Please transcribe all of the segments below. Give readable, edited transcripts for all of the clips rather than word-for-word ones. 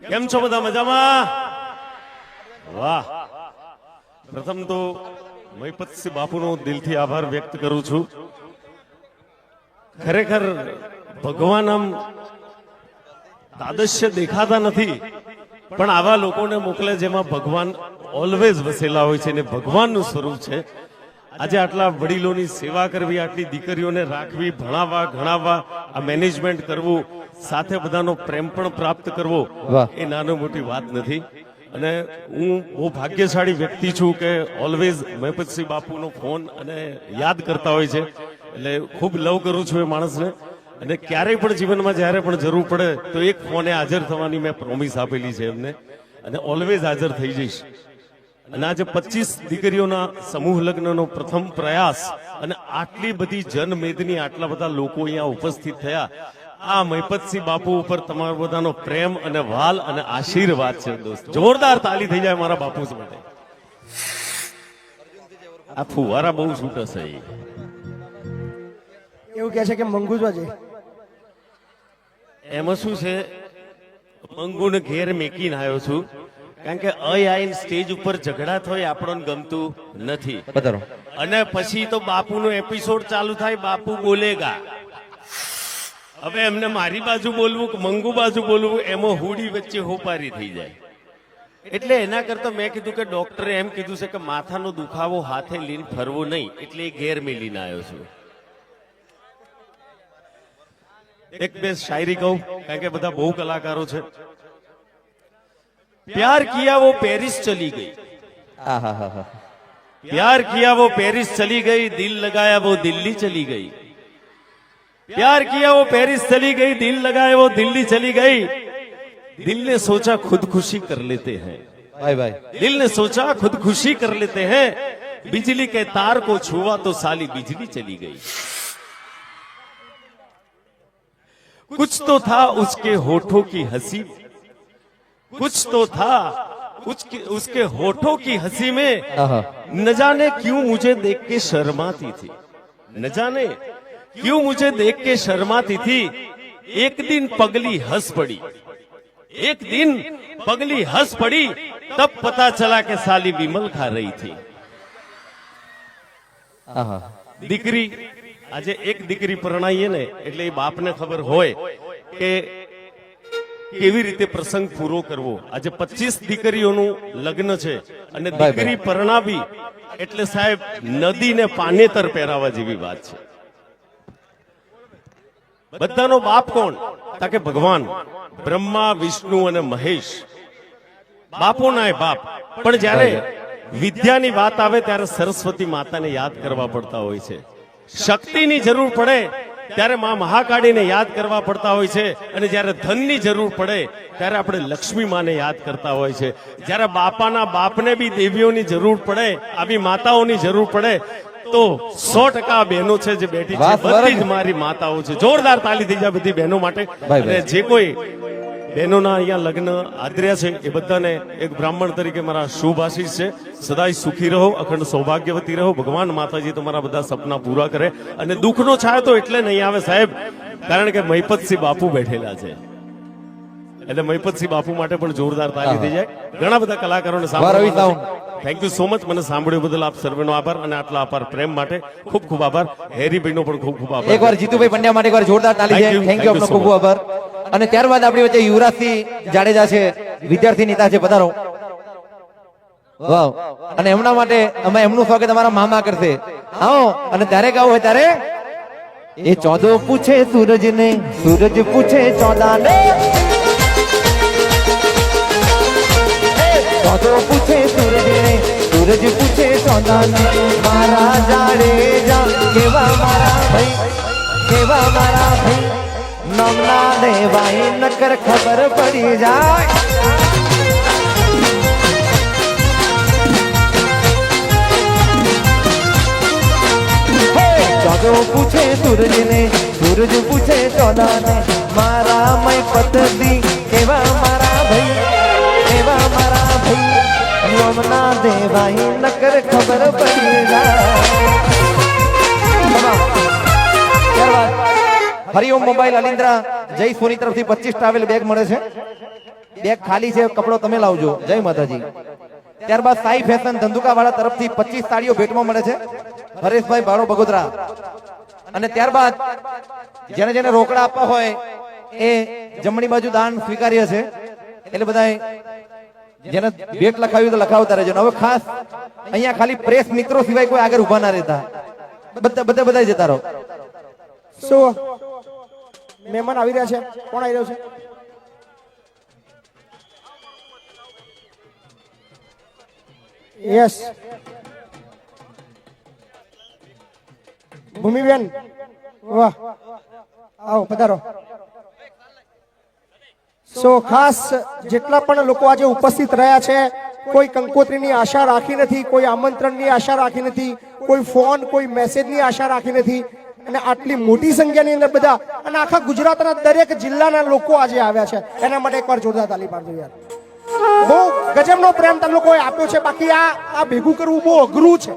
કેમ છો બધા મજામાં? વાહ. પ્રથમ તો મહિપતસિંહ બાપુનો દિલથી આભાર વ્યક્ત કરું છું. ખરેખર ભગવાન આમ તાદશ્ય દેખાતા નથી, પણ આવા લોકોને મોકલે જેમાં ભગવાન ઓલવેઝ વસેલા હોય છે ને ભગવાનનું સ્વરૂપ છે. આજે આટલા વડીલોની સેવા કરવી, આટલી દીકરીઓને રાખવી, ભણાવવા ગણાવવા, આ મેનેજમેન્ટ કરવું, સાથે બધાનો પ્રેમ પણ પ્રાપ્ત કરવો, એ નાનો મોટી વાત નથી. અને હું બહુ ભાગ્યશાળી વ્યક્તિ છું કે ઓલવેઝ મહિપતસિંહ બાપુનો ફોન અને યાદ કરતા હોય છે, એટલે ખૂબ લવ કરું છું એ માણસને. અને ક્યારેય પણ જીવનમાં જ્યારે પણ જરૂર પડે તો એક ફોને હાજર થવાની મેં પ્રોમિસ આપેલી છે એમને, અને ઓલવેઝ હાજર થઈ જઈશ. અને આજે 25 દીકરીઓના સમૂહ લગ્નનો પ્રથમ પ્રયાસ અને આટલી બધી જનમેદની, આટલા બધા લોકો અહીંયા ઉપસ્થિત થયા, આ મહિપતસિંહ બાપુ ઉપર તમારો બધાનો પ્રેમ અને વાલ અને આશીર્વાદ છે દોસ્ત. જોરદાર તાલી થઈ જાય મારા બાપુ માટે. આ ફુવારા બહુ છૂટે છે. એવું કહે છે કે મંગુજવા છે. એમાં શું છે, મંગુને ઘેર મેકીને આવ્યો છું, કારણ કે આઈને સ્ટેજ ઉપર ઝઘડા થાય આપણને ગમતું નથી. અને પછી તો બાપુનો એપિસોડ ચાલુ થાય, બાપુ બોલેગા. હવે એમને મારી બાજુ બોલવું કે મંગુ બાજુ બોલવું, એમાં હુડી વચ્ચે હોપારી થઈ જાય. એટલે એના કરતા મેં કીધું કે ડોક્ટરે એમ કીધું છે કે માથાનો દુખાવો હાથે લઈને ફરવો નહીં, એટલે એ ઘેર મેલીને આવ્યો છું. એક બે શાયરી કહું, કારણ કે બધા બહુ કલાકારો છે. प्यार किया वो पेरिस चली गई, प्यार किया वो पेरिस चली गई, दिल लगाया वो दिल्ली चली गई. प्यार किया वो पेरिस चली गई, दिल लगाया वो दिल्ली चली गई. दिल ने सोचा खुदकुशी कर लेते हैं, भाई भाई, दिल ने सोचा खुदकुशी कर लेते हैं, बिजली के तार को छुआ तो साली बिजली चली गई. कुछ तो था उसके होठों की हंसी, कुछ तो था उसके होठों की हंसी में, न जाने क्यों मुझे देख के शर्माती थी, न जाने क्यों मुझे देख के शर्माती थी. एक दिन पगली हंस पड़ी, एक दिन पगली हंस पड़ी, तब पता चला कि साली विमल खा रही थी. દીકરી, આજે એક દીકરી પરણાઈએ ને એટલે એ બાપને ખબર હોય કે કેવી રીતે પ્રસંગ પૂરો કરવો. આજે 25 દીકરીઓનું લગ્ન છે અને દીકરી પરણાવી એટલે સાહેબ નદીને પાનેતર પહેરાવા જેવી વાત છે. બધાનો બાપ કોણ? તાકે ભગવાન બ્રહ્મા, વિષ્ણુ અને મહેશ. બાપોના બાપ. પણ જ્યારે વિદ્યાની વાત આવે ત્યારે સરસ્વતી માતાને યાદ કરવા પડતા હોય છે. શક્તિની જરૂર પડે ત્યારે માં મહાકાળીને યાદ કરવા પડતા હોય છે. અને જ્યારે ધનની જરૂર પડે ત્યારે આપણે લક્ષ્મી માને યાદ કરતા હોય છે. જ્યારે બાપાના બાપને બી દેવીઓની જરૂર પડે, આવી માતાઓની જરૂર પડે, તો 100% બહેનો છે જે બેઠી છે, બધી જ મારી માતાઓ છે. જોરદાર તાલી થઈ જાય બધી બહેનો માટે. અને જે કોઈ બહેનોના અહીંયા લગ્ન આદર્યા છે એ બધાને એક બ્રાહ્મણ તરીકે મારા શુભ આશીષ છે. સદાય સુખી રહો, અખંડ સૌભાગ્યવતી રહો. ભગવાન માતાજી તમારા બધા સપના પૂરા કરે. અને દુઃખનો છાયો તો એટલે નહીં આવે સાહેબ, કારણ કે મહિપતસિંહ બાપુ બેઠેલા છે. એટલે મહિપતસિંહ બાપુ માટે પણ જોરદાર તાલી થઈ જાય. ઘણા બધા કલાકારોને સાંભળવા. Thank you so much. મને સાંભળ્યો બદલ આપ સર્વેનો આભાર, અને આટલા અપાર પ્રેમ માટે ખૂબ ખૂબ આભાર. હેરીભાઈનો પણ ખૂબ ખૂબ આભાર. એકવાર જીતુભાઈ પંડ્યા માટે એકવાર જોરદાર તાલી છે. થેન્ક યુ, આપનો ખૂબ ખૂબ આભાર. અને ત્યારબાદ આપણી વચ્ચે યુવરાજસિંહ જાડેજા છે, વિદ્યાર્થી નેતા છે, પધારો. વાહ. અને એમના માટે અમે એમનું સ્વાગત અમારા મામા કરશે. આવો. અને ત્યારે ગાવું હોય ત્યારે એ 14 પૂછે સૂરજ ને, સૂરજ પૂછે 14 ને, 14 પૂછે સૂરજ ને, સૂરજ પૂછે 14 ને, મારા જાડેજા કેવા મારા ભાઈ, કેવા મારા ભાઈ, નમના દેવાય નકર ખબર પડી જાય. ચોદો પૂછે સૂરજ ને, સૂરજ પૂછે 14 ને, મારા મહિપતસિંહ કેવા મારા ભાઈ, કેવા મારા ભાઈ, નમના દેવાય નકર ખબર પડી જાય. હરિઓમ મોબાઈલ અલિન્દ્રા જય સોની તરફથી 25 ટ્રાવેલ બેગ મળે છે. બેગ ખાલી છે, કપડો તમે લાવજો. જય માતાજી. ત્યારબાદ સાઈ ફેશન ધંધુકા વાળા તરફથી 25 સાડીઓ ભેટમાં મળે છે, હરેશભાઈ ભાડો બગોદરા. અને ત્યારબાદ જેને જેને રોકડા આપવા હોય એ જમણી બાજુ દાન સ્વીકાર્ય છે, એટલે બધા જેને ભેટ લખાવ્યું તો લખાવતા રહેજો. હવે ખાસ અહીંયા ખાલી પ્રેસ મિત્રો સિવાય કોઈ આગળ ઉભા ના રહેતા, બધા જતા રહો. શું મહેમાન આવી રહ્યા છે? કોણ આવી રહ્યો છે? યસ, ભૂમિબેન, વાહ, આવો પધારો. સો ખાસ જેટલા પણ લોકો આજે ઉપસ્થિત રહ્યા છે, કોઈ કંકોત્રીની આશા રાખી નથી, કોઈ આમંત્રણની આશા રાખી નથી, કોઈ ફોન કોઈ મેસેજની આશા રાખી નથી, અને આટલી મોટી સંખ્યાની અંદર બધા અને આખા ગુજરાતના દરેક જિલ્લાના લોકો આજે આવ્યા છે, એના માટે એકવાર જોરદાર તાલી પાડજો યાર. બહુ ગજબનો પ્રેમ તમે લોકોએ આપ્યો છે. બાકી આ ભેગું કરવું બહુ અઘરું છે.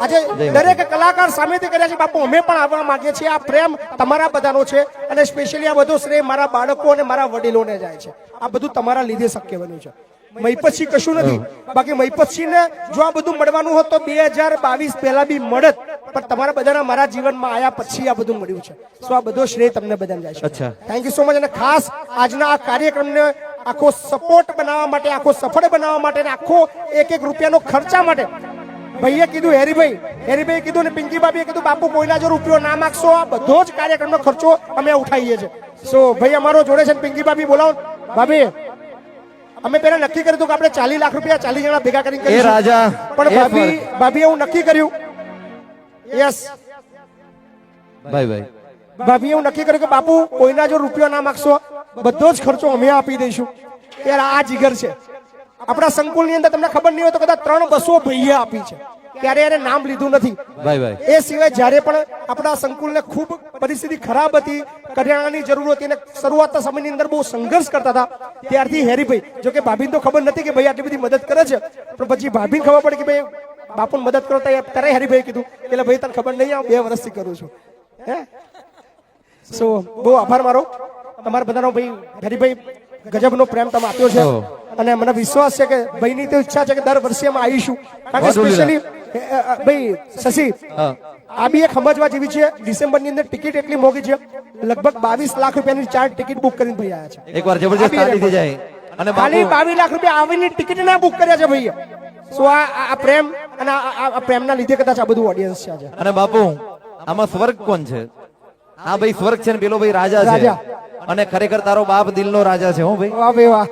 આજે દરેક કલાકાર સામેથી કર્યા છે. બાપુ અમે પણ આવવા માંગીએ છીએ. આ પ્રેમ તમારા બધાનો છે, અને સ્પેશિયલી આ બધો શ્રેય મારા બાળકો અને મારા વડીલોને જાય છે. આ બધું તમારા લીધે શક્ય બન્યું છે. મહિપતસિંહ કશું નથી. બાકી મહિપતસિંહને જો આ બધું મળવાનું હોત તો 2022 પહેલા બી મળત, પણ તમારા બધાના મારા જીવનમાં આયા પછી આ બધું મળ્યું છે. સો આ બધો શ્રેય તમને બધાને જાય છે. અચ્છા, થેન્ક યુ સો મચ. અને ખાસ આજના આ કાર્યક્રમને આખો સપોર્ટ બનાવવા માટે, આખો સફળ બનાવવા માટે, અને આખો એક રૂપિયાનો ખર્ચા માટે ભાઈએ કીધું, હેરીભાઈ કીધું ને પિંકી ભાભીએ કીધું, બાપુ કોઈના જો રૂપિયો ના માગશો, આ બધો જ કાર્યક્રમનો ખર્ચો અમે ઉઠાવીએ છીએ. સો ભાઈ અમારો જોડે છે, પિંકી ભાભી બોલાવો. ભાભી, અમે પેલા નક્કી કર્યું હતું કે આપણે 40 લાખ રૂપિયા 40 જણા ભેગા કરીને કરીશું. રાજા પણ ભાભી એવું નક્કી કર્યું. યસ ભાઈ ભાભી એવું નક્કી કર્યું કે બાપુ કોઈના જો રૂપિયો ના માગશો, બધો જ ખર્ચો અમે આપી દઈશું. યાર આ જીગર છે. આપણા સંકુલની અંદર તમને ખબર નહીં હોય તો કદાચ 3 બસો ભાઈએ આપી છે, ત્યારે એને નામ લીધું નથી. ભાઈ એ સિવાય જ્યારે પણ આપણા સંકુલને ખૂબ પરિસ્થિતિ ખરાબ હતી, કરિયાણાની જરૂર હતી, અને શરૂઆતના સમયની અંદર બહુ સંઘર્ષ કરતા હતા, ત્યારથી હેરીભાઈ, જો કે ભાભીને તો ખબર નથી કે ભાઈ આટલી બધી મદદ કરે છે, પણ પછી ભાભીને ખબર પડી કે ભાઈ બાપુને મદદ કરો, ત્યારે હેરીભાઈ કીધું એટલે ભાઈ તને ખબર નહીં, 2 વર્ષથી કરું છું. હે સો બહુ આભાર મારો તમારા બધાનો. ભાઈ હેરીભાઈ ગજબનો પ્રેમ તમે આપ્યો છે, અને મને વિશ્વાસ છે કે ભાઈની તો ઈચ્છા છે કે દર વર્ષે અમે આવીશું. કારણ કે સ્પેશિયલી ભાઈ શશી, આ બી એક સમજવા જેવી છે. ડિસેમ્બરની અંદર ટિકિટ એટલી મોંઘી છે, લગભગ 22 લાખ રૂપિયાની 4 ટિકિટ બુક કરીને ભાઈ આવ્યા છે. એકવાર જબરજસ્ત તાળી થઈ જાય. અને ખાલી 22 લાખ રૂપિયા આવીને ટિકિટ ના બુક કર્યા છે ભાઈએ. સો આ પ્રેમ અને આ પ્રેમના લીધે કદાચ આ બધું ઓડિયન્સ છે આજે. અને બાપુ આમાં સ્વર્ગ કોણ છે? આ ભાઈ સ્વર્ગ છે ને પેલો ભાઈ રાજા છે. અને ખરેખર તારો બાપ દિલનો રાજા છે. હો ભાઈ, વાહ ભાઈ વાહ.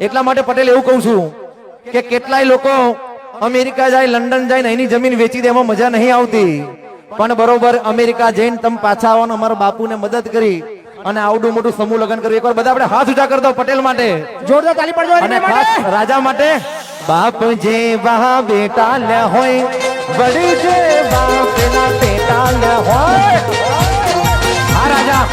એટલા માટે પટેલ એવું કહું છું કે કેટલાય લોકો અમેરિકા જાય, લંડન જાય ને એની જમીન વેચી દે, એમાં મજા નહીં આવતી. પણ બરોબર અમેરિકા જઈને તમે પાછા આવો, અમારા બાપુને મદદ કરી અને આવડું મોટું સમૂહ લગ્ન કર્યું. એકવાર બધા આપણે હાથ ઊંચા કરી દો પટેલ માટે, જોરદાર તાલી પાડજો. અને ખાસ રાજા માટે. બાપ જે વાહ બેટા લે હોય, વડી જે બાપ ના બેટા લે હોય. હા રાજા,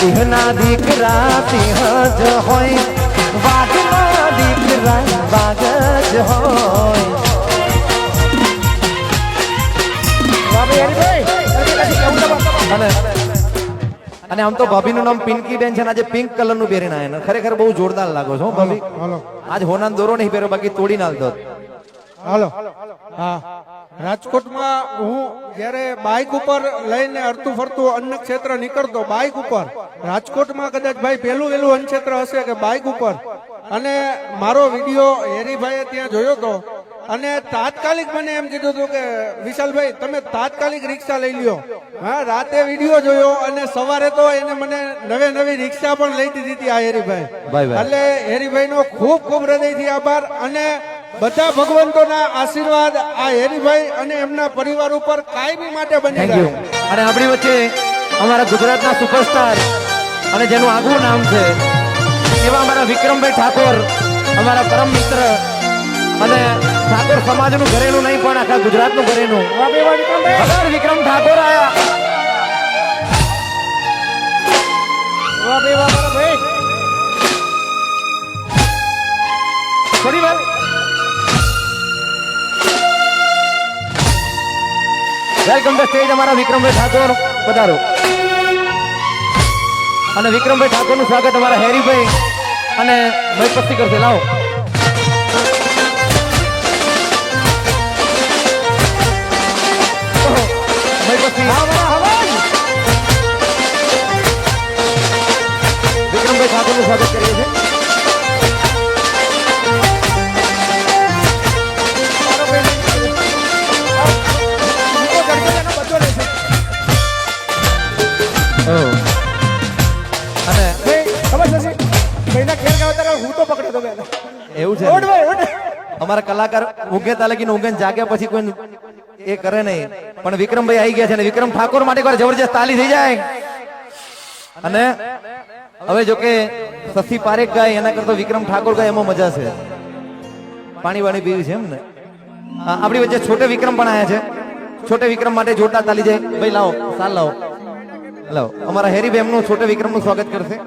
સિંહના દીકરા સિંહ જ હોય, વાઘના દીકરા વાઘ જ હોય. અને આમ તો ભાભીનું નામ પિંકી બેન છે, આજે પિંક કલર નું પહેરીને આયા. ખરેખર બહુ જોરદાર લાગો છો ભાભી. આજ હોના દોરો નહીં પહેર્યો, બાકી તોડી નાખતો. હાલો. હા, રાજકોટમાં હું જ્યારે બાઇક ઉપર લઈને અડતું ફરતું અન્ન ક્ષેત્ર નીકળતો, બાઇક ઉપર રાજકોટમાં કદાચ ભાઈ પહેલું અન્ન ક્ષેત્ર હશે કે બાઇક ઉપર. અને મારો વિડીયો હેરીભાઈએ ત્યાં જોયો હતો, અને તાત્કાલિક મને એમ કીધું હતું કે વિશાલભાઈ તમે તાત્કાલિક રિક્ષા લઈ લ્યો. હા, રાતે વિડીયો જોયો અને સવારે તો એને મને નવી રિક્ષા પણ લઈ દીધી હતી આ હેરીભાઈ. એટલે હેરીભાઈનો ખૂબ ખૂબ હૃદયથી આભાર. અને બધા ભગવંતોના આશીર્વાદ આ હેરીભાઈ અને એમના પરિવાર ઉપર કાયમી માટે બની રહે. અને આપણી વચ્ચે અમારા ગુજરાતના સુપરસ્ટાર અને જેનું આગવું નામ છે એવા અમારા વિક્રમભાઈ ઠાકોર, અમારા પરમ મિત્ર, અને ઠાકોર સમાજનું ઘરેનું નહીં પણ આખા ગુજરાતનું ઘરેનું વિક્રમ ઠાકોર આયા. થોડી વાર વેલકમ ધ સ્ટેજ અમારા વિક્રમભાઈ ઠાકોર, પધારો. અને વિક્રમભાઈ ઠાકોર નું સ્વાગત અમારા હેરીભાઈ અને મયપસ્તી કરશે. લાવો મયપસ્તી વિક્રમભાઈ ઠાકોર નું સ્વાગત કરીએ છીએ. અને ખબર છે ભાઈના ઘેર ગયો ત્યારે હું તો પકડ્યો તો પહેલા. એવું છે ઓડ ભાઈ ઓડ. અમારા કલાકાર ઊંઘે તાલકી ઊંઘે જાગ્યા પછી કોઈ એ કરે નહીં, પણ વિક્રમભાઈ આવી ગયા છે અને વિક્રમ ઠાકોર માટે એકવાર જબરજસ્ત તાલી થઈ જાય. અને હવે જો કે શશી પારેખ ગાય એના કરતો વિક્રમ ઠાકોર ગાય એમાં મજા છે. પાણી વાણી પીવી છે એમ ને. હા, આપણી વચ્ચે છોટે વિક્રમ પણ આવ્યા છે. છોટે વિક્રમ માટે જોરદાર તાલી જાય. ભાઈ લાવો સાલ લાવો લાવો. અમારા હેરીભાઈ એમનું છોટે વિક્રમ નું સ્વાગત કરશે.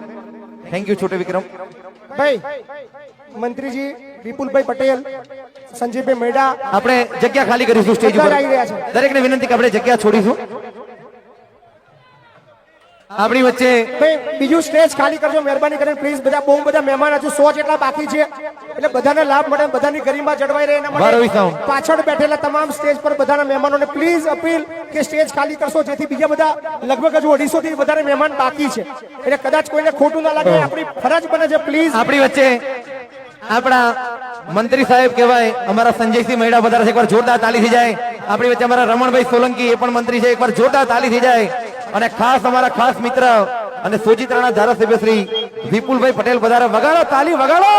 થેન્ક યુ છોટે વિક્રમ. ભાઈ મંત્રીજી વિપુલભાઈ પટેલ, સંજયભાઈ મેડા આપણે જગ્યા ખાલી કરીશું સ્ટેજ ઉપર. બધા આવી રહ્યા છે. દરેકને વિનંતી કે આપણે જગ્યા છોડીશું. આપણી વચ્ચે ભાઈ બીજું સ્ટેજ ખાલી કરજો મહેરબાની કરીને પ્લીઝ. બધા બહુ બધા મહેમાન હજુ 100 જેટલા બાકી છે એટલે બધાને લાભ મળે, બધાની ગરિમા જળવાઈ રહે એના વારવી માટે સાઉન્ડ. પાછળ બેઠેલા તમામ સ્ટેજ પર બધાના મહેમાનોને પ્લીઝ અપીલ કે સ્ટેજ ખાલી કરશો જેથી બીજા બધા લગભગ હજુ 250 થી વધારે મહેમાન બાકી છે એટલે કદાચ કોઈને ખોટું ના લાગે. આપણી ફરજ બને છે પ્લીઝ. આપણી વચ્ચે આપણા મંત્રી સાહેબ કહેવાય અમારા સંજયસિંહ મહેડા વધારે છે. એકવાર જોરદાર તાલી થઈ જાય. આપણી વચ્ચે અમારા રમણભાઈ સોલંકી એ પણ મંત્રી છે. એકવાર જોરદાર તાલી થઈ જાય. અને ખાસ અમારા ખાસ મિત્ર અને સોજિત્રાના ધારાસભ્ય શ્રી વિપુલભાઈ પટેલ પધારે. વગાડો તાલી વગાડો.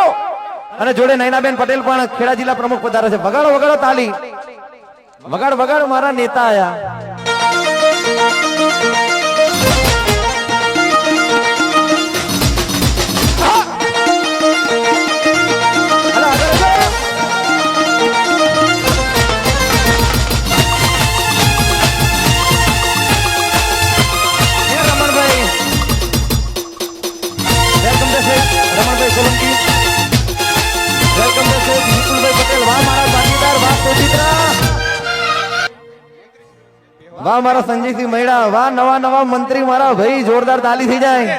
અને જોડે નયનાબેન પટેલ પણ ખેડા જિલ્લા પ્રમુખ પધારે છે. વગાડો વગાડો તાલી. વગાડ વગાડ મારા નેતા આયા. રમણભાઈ સોલંકી વેલકમ છે. વિપુલભાઈ પટેલ વાહ મારા ભાગીદાર, વાહ સોજિત્રા, વાહ મારા સંજયસિંહ મહેડા, વાહ નવા નવા મંત્રી મારા ભાઈ. જોરદાર તાલી થઈ જાય.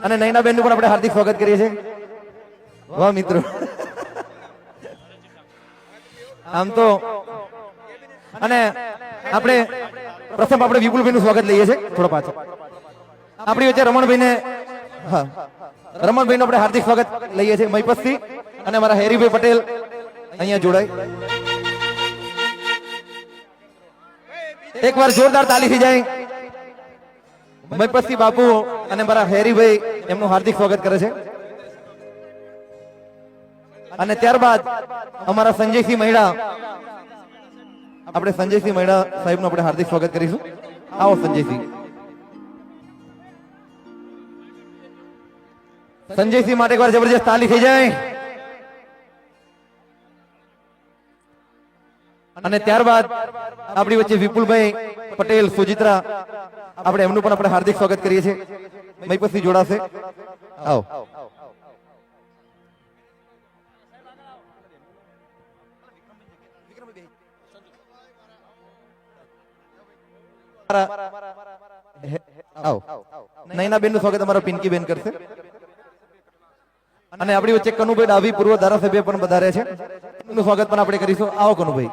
અને નયનાબેન નું પણ આપણે હાર્દિક સ્વાગત કરીએ છીએ. વાહ મિત્રો. આમ તો અને આપણે પ્રથમ આપણે વિપુલભાઈ નું સ્વાગત લઈએ છીએ થોડો પાછો. આપણી વચ્ચે રમણભાઈ ને રમણભાઈ નું આપણે હાર્દિક સ્વાગત લઈએ છીએ મયપસ્તી અને અમારા હેરીભાઈ પટેલ અહીંયા જોડાય. એકવાર જોરદાર તાલી થઈ જાય. મયપસ્તી બાપુ અને મારા હેરીભાઈ એમનું હાર્દિક સ્વાગત કરે છે. અને ત્યારબાદ અમારા સંજયસિંહ મહેડા, આપણે સંજયસિંહ મહેડા સાહેબ નું આપણે હાર્દિક સ્વાગત કરીશું. આવો સંજયસિંહ. સંજયસિંહ માટે એકવાર જબરજસ્ત તાલી થઈ જાય. અને ત્યારબાદ આપણી વચ્ચે વિપુલભાઈ પટેલ સોજિત્રા, આપણે એમનું પણ આપણે હાર્દિક સ્વાગત કરીએ છીએ. મયપસ્તી જોડાશે. આવો. આવો. નયનાબેન નું સ્વાગત અમારા પિંકી બેન કરશે. અને આપણી વચ્ચે કનુભાઈ ડાભી પૂર્વ ધારાસભ્ય પણ પધાર્યા છે. એમનું સ્વાગત પણ આપણે કરીશું. આવો કનુભાઈ.